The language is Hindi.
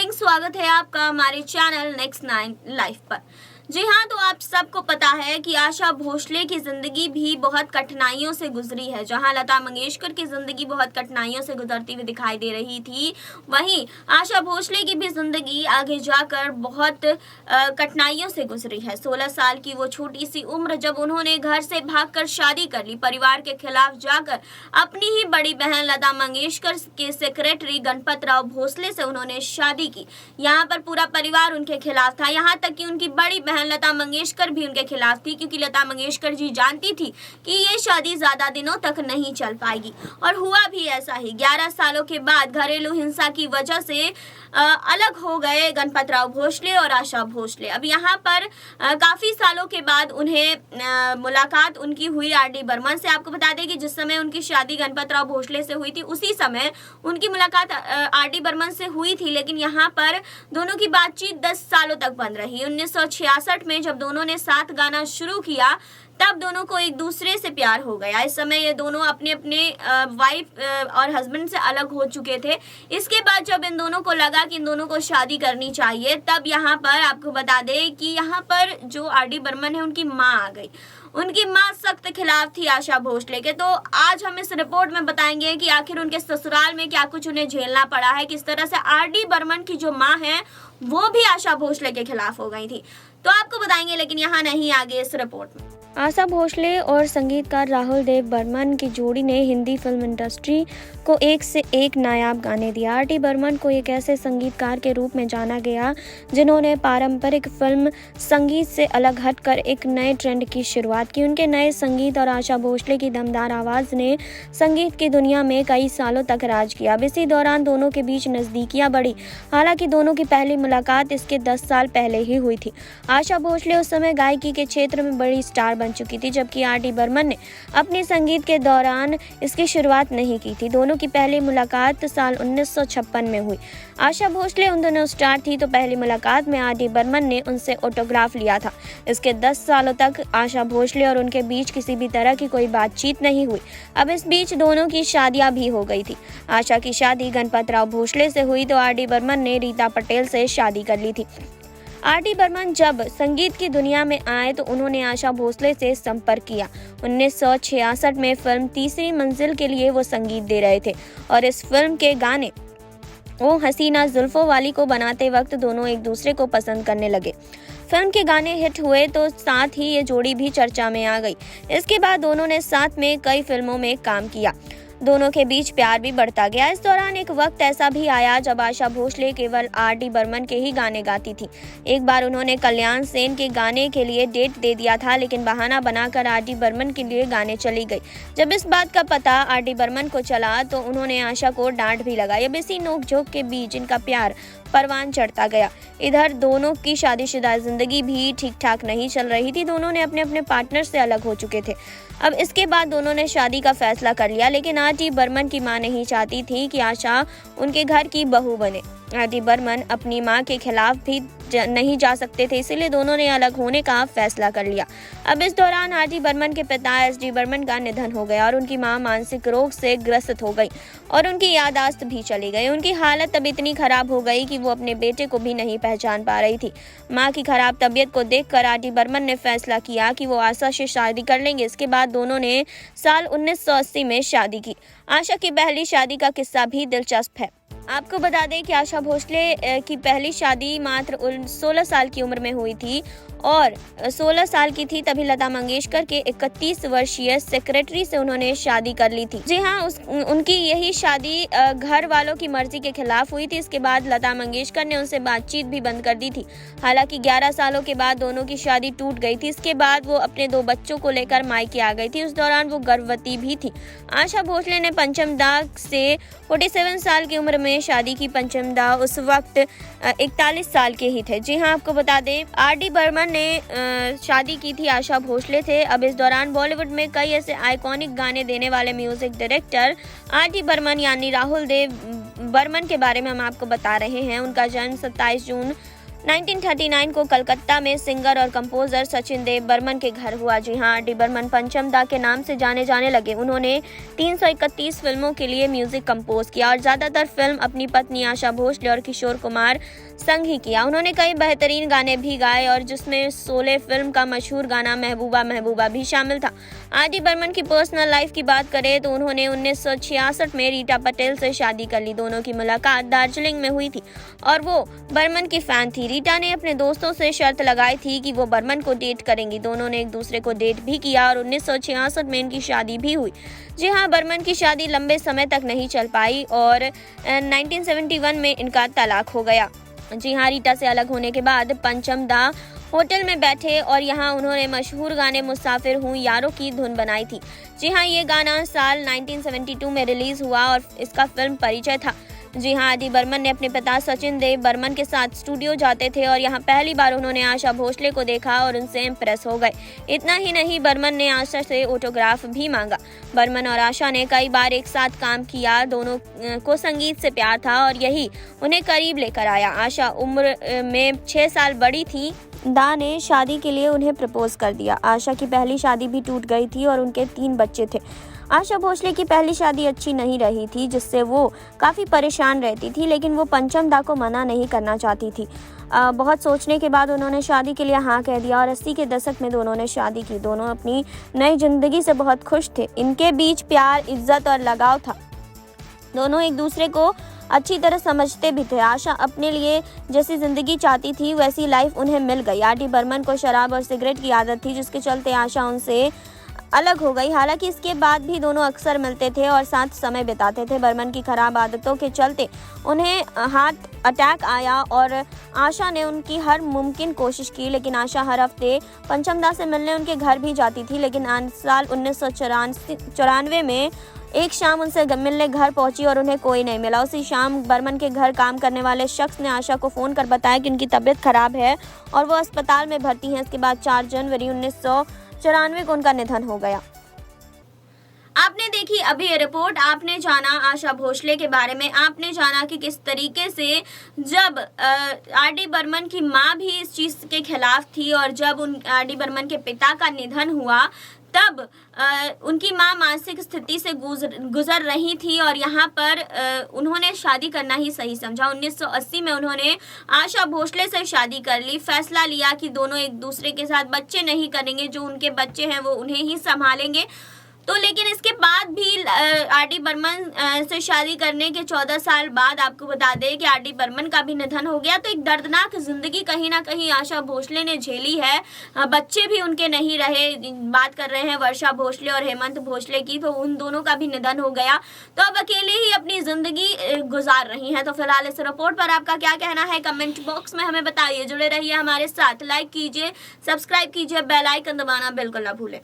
मॉर्निंग, स्वागत है आपका हमारे चैनल नेक्स्ट 9 लाइफ पर। जी हाँ, तो आप सबको पता है कि आशा भोसले की ज़िंदगी भी बहुत कठिनाइयों से गुजरी है। जहाँ लता मंगेशकर की ज़िंदगी बहुत कठिनाइयों से गुजरती हुई दिखाई दे रही थी, वहीं आशा भोसले की भी ज़िंदगी आगे जाकर बहुत कठिनाइयों से गुजरी है। 16 साल की वो छोटी सी उम्र जब उन्होंने घर से भागकर शादी कर ली, परिवार के खिलाफ जाकर अपनी ही बड़ी बहन लता मंगेशकर के सेक्रेटरी गणपत राव भोसले से उन्होंने शादी की। यहाँ पर पूरा परिवार उनके खिलाफ था, यहाँ तक कि उनकी बड़ी बहन लता मंगेशकर भी उनके खिलाफ थी, क्योंकि लता मंगेशकर जी जानती थी कि ये शादी ज्यादा दिनों तक नहीं चल पाएगी। और हुआ भी ऐसा ही। 11 सालों के बाद घरेलू हिंसा की वजह से अलग हो गए गणपत राव भोसले और आशा भोसले। अब यहाँ पर काफी सालों के बाद उन्हें मुलाकात उनकी हुई आर.डी. बर्मन से। आपको बता दें कि जिस समय उनकी शादी गणपत राव भोसले से हुई थी, उसी समय उनकी मुलाकात आर.डी. बर्मन से हुई थी। लेकिन यहाँ पर दोनों की बातचीत 10 सालों तक बंद रही। 1966 में जब दोनों ने साथ गाना शुरू किया, तब दोनों को एक दूसरे से प्यार हो गया। इस समय ये दोनों अपने अपने वाइफ और हस्बैंड से अलग हो चुके थे। इसके बाद जब इन दोनों को लगा कि इन दोनों को शादी करनी चाहिए, तब यहाँ पर आपको बता दें कि यहाँ पर जो आर.डी. बर्मन है, उनकी माँ आ गई। उनकी माँ सख्त खिलाफ थी आशा भोसले के। तो आज हम इस रिपोर्ट में बताएंगे कि आखिर उनके ससुराल में क्या कुछ उन्हें झेलना पड़ा है, किस तरह से आर.डी. बर्मन की जो माँ है वो भी आशा भोसले के खिलाफ हो गई थी। तो आपको बताएंगे, लेकिन यहाँ नहीं, आगे इस रिपोर्ट में। आशा भोसले और संगीतकार राहुल देव बर्मन की जोड़ी ने हिंदी फिल्म इंडस्ट्री को एक से एक नायाब गाने दिया। आर.डी. बर्मन को एक ऐसे संगीतकार के रूप में जाना गया जिन्होंने पारंपरिक फिल्म संगीत से अलग हटकर एक नए ट्रेंड की शुरुआत की। उनके नए संगीत और आशा भोसले की दमदार आवाज़ ने संगीत की दुनिया में कई सालों तक राज किया। अब इसी दौरान दोनों के बीच नज़दीकियाँ बढ़ी। हालांकि दोनों की पहली मुलाकात इसके 10 साल पहले ही हुई थी। आशा भोसले उस समय गायकी के क्षेत्र में बड़ी स्टार बन चुकी थी, जबकि आर.डी. बर्मन ने अपने संगीत के दौरान इसकी शुरुआत नहीं की थी। दोनों की पहली मुलाकात साल 1956 में हुई। आशा भोसले उन दोनों स्टार थी, तो पहली मुलाकात में आर.डी. बर्मन ने उनसे ऑटोग्राफ लिया था। इसके 10 सालों तक आशा भोसले और उनके बीच किसी भी तरह की कोई बातचीत नहीं हुई। अब इस बीच दोनों की शादियां भी हो गई थी। आशा की शादी गणपत राव भोसले से हुई, तो आर.डी. बर्मन ने रीता पटेल से शादी कर ली थी। आर.डी. बर्मन जब संगीत की दुनिया में आए तो उन्होंने आशा भोसले से संपर्क किया। 1966 में फिल्म तीसरी मंजिल के लिए वो संगीत दे रहे थे और इस फिल्म के गाने ओ हसीना जुल्फों वाली को बनाते वक्त दोनों एक दूसरे को पसंद करने लगे। फिल्म के गाने हिट हुए तो साथ ही ये जोड़ी भी चर्चा में आ गई। इसके बाद दोनों ने साथ में कई फिल्मों में काम किया। दोनों के बीच प्यार भी बढ़ता गया। इस दौरान एक वक्त ऐसा भी आया जब आशा भोसले केवल आर.डी. बर्मन के ही गाने गाती थी। एक बार उन्होंने कल्याण सेन के गाने के लिए डेट दे दिया था, लेकिन बहाना बनाकर आर.डी. बर्मन के लिए गाने चली गई। जब इस बात का पता आर.डी. बर्मन को चला तो उन्होंने आशा को डांट भी लगाई। अब इसी नोकझोंक के बीच इनका प्यार परवान चढ़ता गया। इधर दोनों की शादीशुदा जिंदगी भी ठीक ठाक नहीं चल रही थी। दोनों ने अपने अपने पार्टनर से अलग हो चुके थे। अब इसके बाद दोनों ने शादी का फैसला कर लिया, लेकिन आर.डी. बर्मन की मां नहीं चाहती थी कि आशा उनके घर की बहू बने। आर.डी. बर्मन अपनी मां के खिलाफ भी नहीं जा सकते थे, इसलिए दोनों ने अलग होने का फैसला कर लिया। अब इस दौरान आर.डी. बर्मन के पिता एस.डी. बर्मन का निधन हो गया और उनकी मां मानसिक रोग से ग्रसित हो गई और उनकी याददाश्त भी चली गई। उनकी हालत अब इतनी खराब हो गई कि वो अपने बेटे को भी नहीं पहचान पा रही थी। मां की खराब तबीयत को देखकर आर.डी. बर्मन ने फैसला किया कि वो आशा से शादी कर लेंगे। इसके बाद दोनों ने साल 1980 में शादी की। आशा की पहली शादी का किस्सा भी दिलचस्प है। आपको बता दें कि आशा भोसले की पहली शादी मात्र 16 साल की उम्र में हुई थी और 16 साल की थी तभी लता मंगेशकर के 31 वर्षीय सेक्रेटरी से उन्होंने शादी कर ली थी। जी हाँ, उनकी यही शादी घर वालों की मर्जी के खिलाफ हुई थी। इसके बाद लता मंगेशकर ने उनसे बातचीत भी बंद कर दी थी। हालांकि 11 सालों के बाद दोनों की शादी टूट गई थी। इसके बाद वो अपने 2 बच्चों को लेकर मायके आ गई थी। उस दौरान वो गर्भवती भी थी। आशा भोसले ने पंचम दा से 47 साल की उम्र में शादी की। पंचम दा उस वक्त 41 साल के ही थे। जी हाँ, आपको बता दें आर.डी. बर्मन ने शादी की थी आशा भोसले थे। अब इस दौरान बॉलीवुड में कई ऐसे आइकॉनिक गाने देने वाले म्यूजिक डायरेक्टर आर.डी. बर्मन यानी राहुल देव बर्मन के बारे में हम आपको बता रहे हैं। उनका जन्म 27 जून 1939 को कलकत्ता में सिंगर और कंपोजर सचिन देव बर्मन के घर हुआ। जी हां, डी बर्मन पंचम दा के नाम से जाने जाने लगे। उन्होंने 331 फिल्मों के लिए म्यूजिक कंपोज किया और ज़्यादातर फिल्म अपनी पत्नी आशा भोसले और किशोर कुमार संग ही किया। उन्होंने कई बेहतरीन गाने भी गाए और जिसमें शोले फिल्म का मशहूर गाना महबूबा महबूबा भी शामिल था। आर डी बर्मन की पर्सनल लाइफ की बात करें तो उन्होंने 1966 में रीटा पटेल से शादी कर ली। दोनों की मुलाकात दार्जिलिंग में हुई थी और वो बर्मन की फैन थी। रीटा ने अपने दोस्तों से शर्त लगाई थी कि वो बर्मन को डेट करेंगी। दोनों ने एक दूसरे को डेट भी किया और 1966 में इनकी शादी भी हुई। जी हाँ, बर्मन की शादी लंबे समय तक नहीं चल पाई और 1971 में इनका तलाक हो गया। जी हाँ, रीटा से अलग होने के बाद पंचम दा होटल में बैठे और यहाँ उन्होंने मशहूर गाने मुसाफिर हूँ यारों की धुन बनाई थी। जी हाँ, ये गाना साल 1972 में रिलीज हुआ और इसका फिल्म परिचय था। जी हाँ, डी बर्मन ने अपने पिता सचिन देव बर्मन के साथ स्टूडियो जाते थे और यहाँ पहली बार उन्होंने आशा भोसले को देखा और उनसे इम्प्रेस हो गए। इतना ही नहीं, बर्मन ने आशा से ऑटोग्राफ भी मांगा। बर्मन और आशा ने कई बार एक साथ काम किया। दोनों को संगीत से प्यार था और यही उन्हें करीब लेकर आया। आशा उम्र में 6 साल बड़ी थी। दा ने शादी के लिए उन्हें प्रपोज कर दिया। आशा की पहली शादी भी टूट गई थी और उनके 3 बच्चे थे। आशा भोसले की पहली शादी अच्छी नहीं रही थी जिससे वो काफ़ी परेशान रहती थी, लेकिन वो पंचम दा को मना नहीं करना चाहती थी। बहुत सोचने के बाद उन्होंने शादी के लिए हाँ कह दिया और 80 के दशक में दोनों ने शादी की। दोनों अपनी नई जिंदगी से बहुत खुश थे। इनके बीच प्यार, इज्जत और लगाव था। दोनों एक दूसरे को अच्छी तरह समझते भी थे। आशा अपने लिए जैसी ज़िंदगी चाहती थी वैसी लाइफ उन्हें मिल गई। आर डी बर्मन को शराब और सिगरेट की आदत थी जिसके चलते आशा उनसे अलग हो गई। हालांकि इसके बाद भी दोनों अक्सर मिलते थे और साथ समय बिताते थे। बर्मन की खराब आदतों के चलते उन्हें हार्ट अटैक आया और आशा ने उनकी हर मुमकिन कोशिश की, लेकिन आशा हर हफ्ते पंचम दा से मिलने उनके घर भी जाती थी। लेकिन साल 1994 में एक शाम उनसे मिलने घर पहुंची और उन्हें कोई नहीं मिला। उसी शाम बर्मन के घर काम करने वाले शख्स ने आशा को फ़ोन कर बताया कि उनकी तबीयत खराब है और वो अस्पताल में भर्ती हैं। इसके बाद 4 जनवरी 1994 को उनका निधन हो गया। आपने देखी अभी ये रिपोर्ट। आपने जाना आशा भोसले के बारे में। आपने जाना कि किस तरीके से जब आर डी बर्मन की माँ भी इस चीज़ के खिलाफ थी और जब आर डी बर्मन के पिता का निधन हुआ तब उनकी माँ मानसिक स्थिति से गुजर रही थी और यहाँ पर उन्होंने शादी करना ही सही समझा। 1980 में उन्होंने आशा भोसले से शादी कर ली। फैसला लिया कि दोनों एक दूसरे के साथ बच्चे नहीं करेंगे, जो उनके बच्चे हैं वो उन्हें ही संभालेंगे। तो लेकिन इसके बाद भी आर डी बर्मन से शादी करने के 14 साल बाद आपको बता दें कि आर डी बर्मन का भी निधन हो गया। तो एक दर्दनाक जिंदगी कहीं ना कहीं आशा भोसले ने झेली है। बच्चे भी उनके नहीं रहे। बात कर रहे हैं वर्षा भोसले और हेमंत भोसले की, तो उन दोनों का भी निधन हो गया। तो अब अकेले ही अपनी जिंदगी गुजार रही हैं। तो फिलहाल इस रिपोर्ट पर आपका क्या कहना है कमेंट बॉक्स में हमें बताइए। जुड़े रहिए हमारे साथ, लाइक कीजिए, सब्सक्राइब कीजिए, बेल आइकन दबाना बिल्कुल ना भूलें।